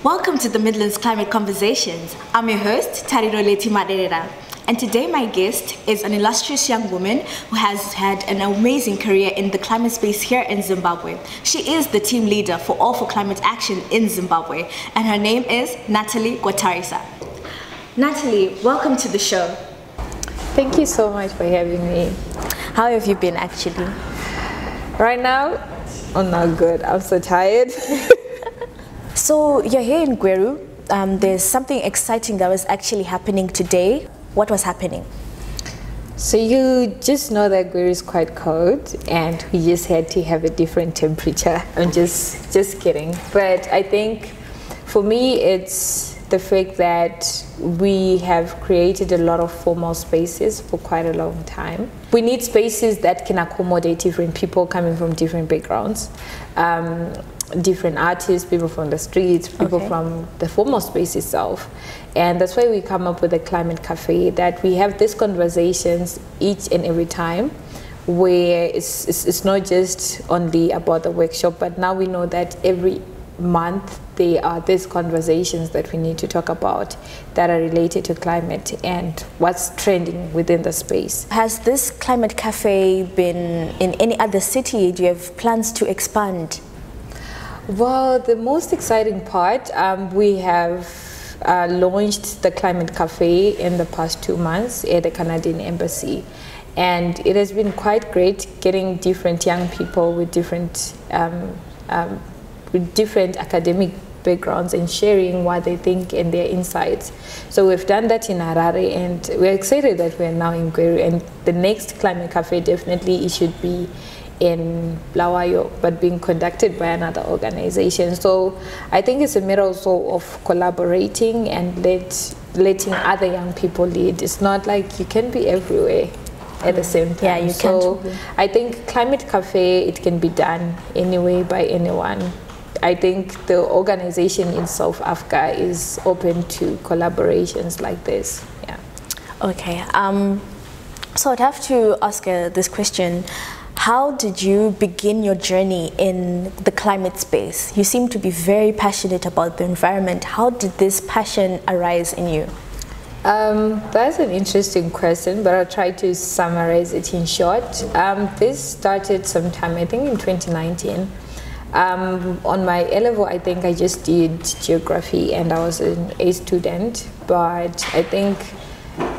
Welcome to the Midlands Climate Conversations. I'm your host, Tariroleti Maderera. And today my guest is an illustrious young woman who has had an amazing career in the climate space here in Zimbabwe. She is the team leader for All for Climate Action in Zimbabwe, and her name is Natalie Gwatirisa. Natalie, welcome to the show. Thank you so much for having me. How have you been actually? Right now, I'm not good. I'm so tired. So you're here in Gweru. There's something exciting that was actually happening today. What was happening? So you just know that Gweru is quite cold and we just had to have a different temperature. I'm just kidding. But I think for me it's the fact that we have created a lot of formal spaces for quite a long time. We need spaces that can accommodate different people coming from different backgrounds. Different artists, people from the streets, people from the formal space itself. And that's why we come up with a climate cafe, that we have these conversations each and every time, where it's not just only about the workshop, but now we know that every month there are these conversations that we need to talk about that are related to climate and what's trending within the space. Has this climate cafe been in any other city? Do you have plans to expand? Well, the most exciting part, we have launched the Climate Cafe in the past 2 months at the Canadian Embassy. And it has been quite great getting different young people with different academic backgrounds and sharing what they think and their insights. So we've done that in Harare, and we're excited that we're now in Gweru. And the next Climate Cafe, definitely it should be in Blawayo, but being conducted by another organization. So I think it's a matter also of collaborating and letting other young people lead. It's not like you can be everywhere at the same time. Yeah, you so can't. I think Climate Cafe, it can be done anyway by anyone. I think the organization itself, AFCA, is open to collaborations like this. Yeah. Okay. So I'd have to ask this question. How did you begin your journey in the climate space? You seem to be very passionate about the environment. How did this passion arise in you? That's an interesting question, but I'll try to summarize it in short. This started sometime, I think, in 2019. On my A-level, I think I just did geography and I was an A student, but I think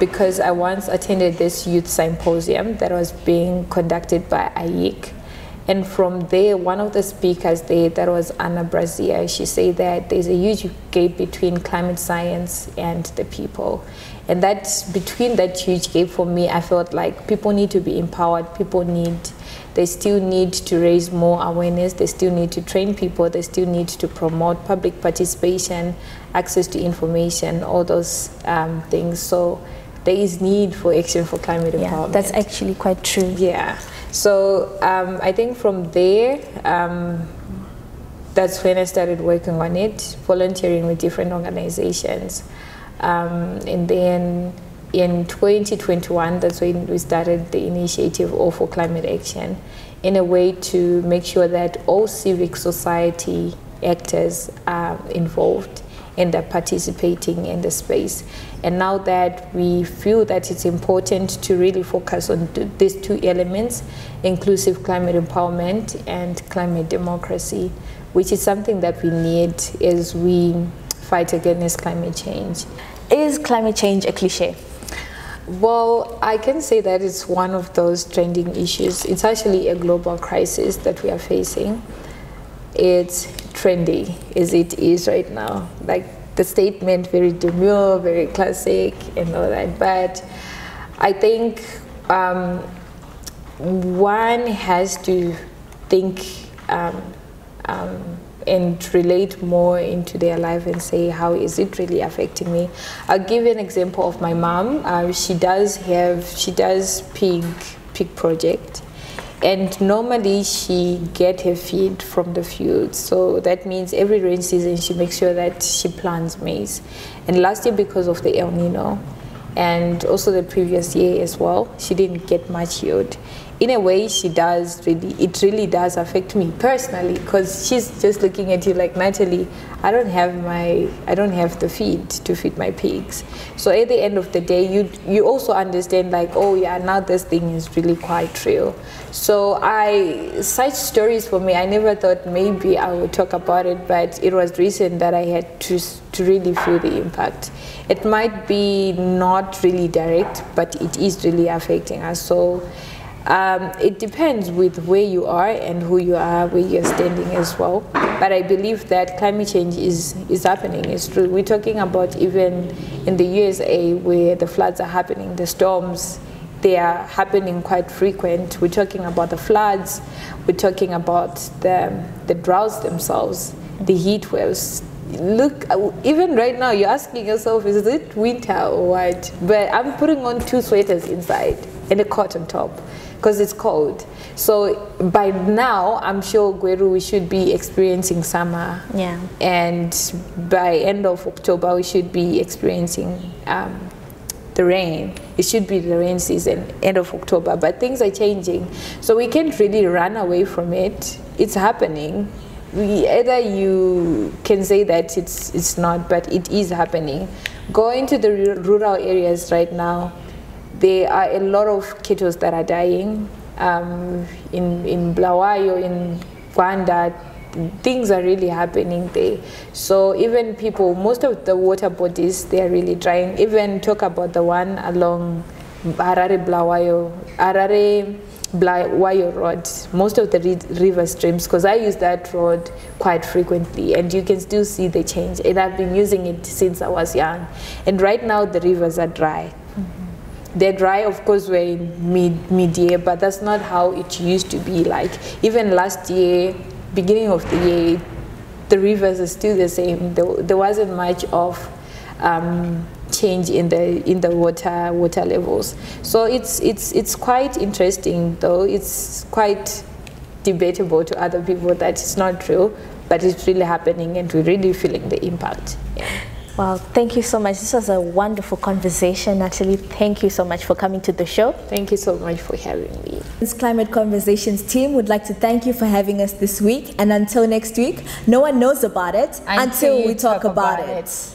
because I once attended this youth symposium that was being conducted by AIC. And from there, one of the speakers there, that was Anna Brazia, she said that there's a huge gap between climate science and the people. And that between that huge gap, for me, I felt like people need to be empowered. They still need to raise more awareness. They still need to train people. They still need to promote public participation, access to information, all those things. So there is need for action for climate empowerment. That's actually quite true. Yeah. So I think from there, that's when I started working on it, volunteering with different organizations. And then in 2021, that's when we started the initiative All for Climate Action, in a way to make sure that all civic society actors are involved and are participating in the space. And now that we feel that it's important to really focus on these two elements, inclusive climate empowerment and climate democracy, which is something that we need as we fight against climate change. Is climate change a cliche? Well, I can say that it's one of those trending issues. It's actually a global crisis that we are facing. It's trendy as it is right now. Like the statement, very demure, very classic and all that. But I think one has to think and relate more into their life and say, how is it really affecting me? I'll give you an example of my mom. She does pig project, and normally she get her feed from the fields. So that means every rain season she makes sure that she plants maize. And last year, because of the El Nino, and also the previous year as well, she didn't get much yield. in a way, it really does affect me personally, because she's just looking at you like, Natalie, I don't have the feed to feed my pigs. So at the end of the day, you also understand like, oh yeah, now this thing is really quite real. So such stories for me, I never thought maybe I would talk about it, but it was recent that I had to really feel the impact. It might be not really direct, but it is really affecting us. So it depends with where you are and who you are, where you're standing as well. But I believe that climate change is happening. It's true. We're talking about even in the USA where the floods are happening, the storms, they are happening quite frequent. We're talking about the floods. We're talking about the droughts themselves, the heat waves. Look, even right now, you're asking yourself, is it winter or what? But I'm putting on 2 sweaters inside and a coat on top because it's cold. So by now, I'm sure, Gweru, we should be experiencing summer. Yeah. And by end of October, we should be experiencing the rain. It should be the rain season, end of October. But things are changing. So we can't really run away from it. It's happening. Either you can say that it's not, but it is happening. Going to the rural areas right now, there are a lot of cattle that are dying. In Bulawayo, in Gwanda, things are really happening there. So even people, most of the water bodies, they are really drying. Even talk about the one along Bulawayo Road, most of the river streams, because I use that road quite frequently, and you can still see the change. And I've been using it since I was young. And right now the rivers are dry. They're dry, of course, we're in mid-year, but that's not how it used to be. Like even last year, beginning of the year, the rivers are still the same. There wasn't much of change in the water levels. So it's quite interesting, though. It's quite debatable to other people that it's not true, but it's really happening, and we're really feeling the impact. Yeah. Well, thank you so much. This was a wonderful conversation, Natalie. Thank you so much for coming to the show. Thank you so much for having me. This Climate Conversations team would like to thank you for having us this week. And until next week, no one knows about it until we talk about it.